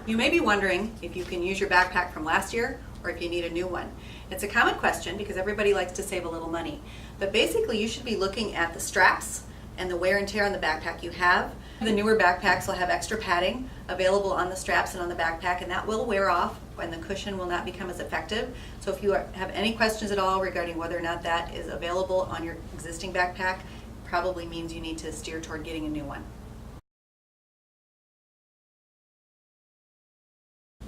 You may be wondering if you can use your backpack from last year or if you need a new one. It's a common question because everybody likes to save a little money. But basically you should be looking at the straps and the wear and tear on the backpack you have. The newer backpacks will have extra padding available on the straps and on the backpack, and that will wear off and the cushion will not become as effective. So if you have any questions at all regarding whether or not that is available on your existing backpack, probably means you need to steer toward getting a new one.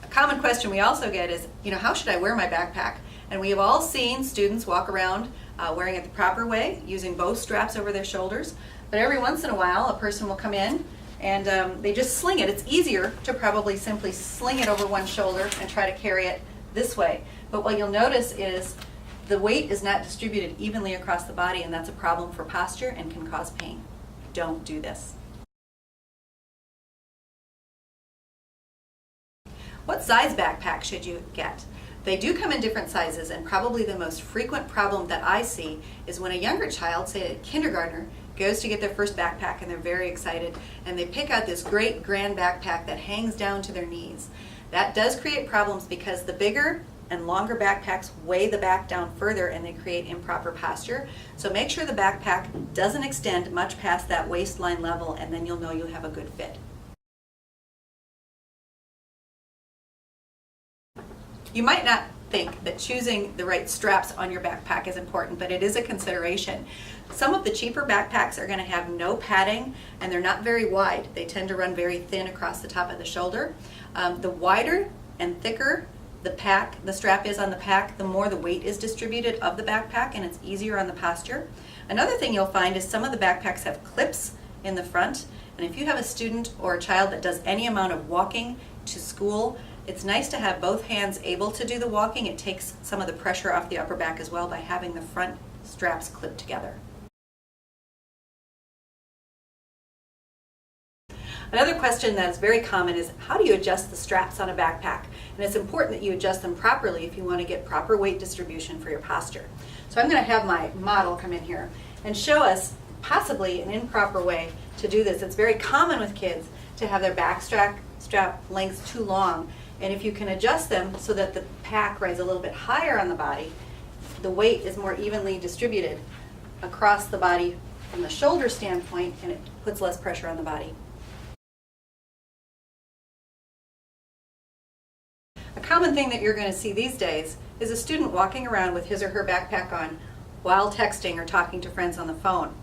A common question we also get is, how should I wear my backpack? And we have all seen students walk around wearing it the proper way, using both straps over their shoulders. But every once in a while, a person will come in and they just sling it. It's easier to probably simply sling it over one shoulder and try to carry it this way. But what you'll notice is the weight is not distributed evenly across the body, and that's a problem for posture and can cause pain. Don't do this. What size backpack should you get? They do come in different sizes, and probably the most frequent problem that I see is when a younger child, say a kindergartner, goes to get their first backpack and they're very excited and they pick out this great grand backpack that hangs down to their knees. That does create problems because the bigger and longer backpacks weigh the back down further and they create improper posture. So make sure the backpack doesn't extend much past that waistline level, and then you'll know you have a good fit. You might not think that choosing the right straps on your backpack is important, but it is a consideration. Some of the cheaper backpacks are going to have no padding and they're not very wide. They tend to run very thin across the top of the shoulder. The wider and thicker the strap is on the pack, the more the weight is distributed of the backpack and it's easier on the posture. Another thing you'll find is some of the backpacks have clips in the front, and if you have a student or a child that does any amount of walking to school, it's nice to have both hands able to do the walking. It takes some of the pressure off the upper back as well by having the front straps clipped together. Another question that is very common is, how do you adjust the straps on a backpack? And it's important that you adjust them properly if you want to get proper weight distribution for your posture. So I'm going to have my model come in here and show us possibly an improper way to do this. It's very common with kids to have their back strap lengths too long. And if you can adjust them so that the pack rides a little bit higher on the body, the weight is more evenly distributed across the body from the shoulder standpoint, and it puts less pressure on the body. A common thing that you're going to see these days is a student walking around with his or her backpack on while texting or talking to friends on the phone.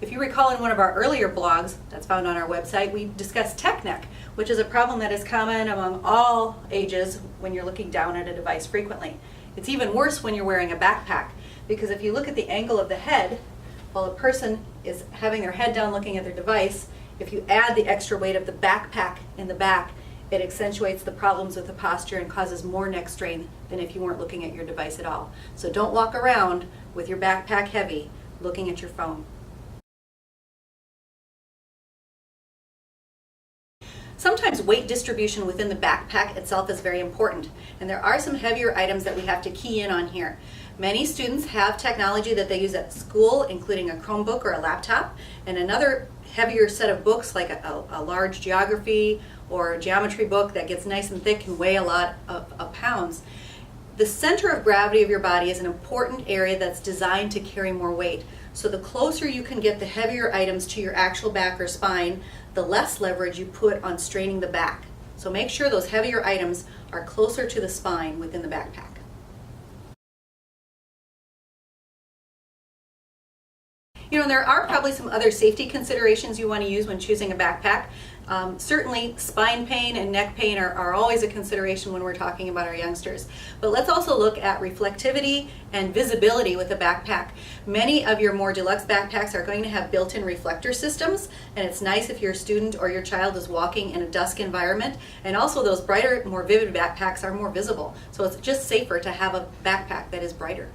If you recall, in one of our earlier blogs that's found on our website, we discussed tech neck, which is a problem that is common among all ages when you're looking down at a device frequently. It's even worse when you're wearing a backpack, because if you look at the angle of the head while a person is having their head down looking at their device, if you add the extra weight of the backpack in the back, it accentuates the problems with the posture and causes more neck strain than if you weren't looking at your device at all. So don't walk around with your backpack heavy looking at your phone. Sometimes weight distribution within the backpack itself is very important, and there are some heavier items that we have to key in on here. Many students have technology that they use at school, including a Chromebook or a laptop, and another heavier set of books like a large geography or a geometry book that gets nice and thick and weigh a lot of pounds. The center of gravity of your body is an important area that's designed to carry more weight. So the closer you can get the heavier items to your actual back or spine, the less leverage you put on straining the back. So make sure those heavier items are closer to the spine within the backpack. There are probably some other safety considerations you want to use when choosing a backpack. Certainly spine pain and neck pain are always a consideration when we're talking about our youngsters. But let's also look at reflectivity and visibility with a backpack. Many of your more deluxe backpacks are going to have built-in reflector systems, and it's nice if your student or your child is walking in a dusk environment. And also those brighter, more vivid backpacks are more visible. So it's just safer to have a backpack that is brighter.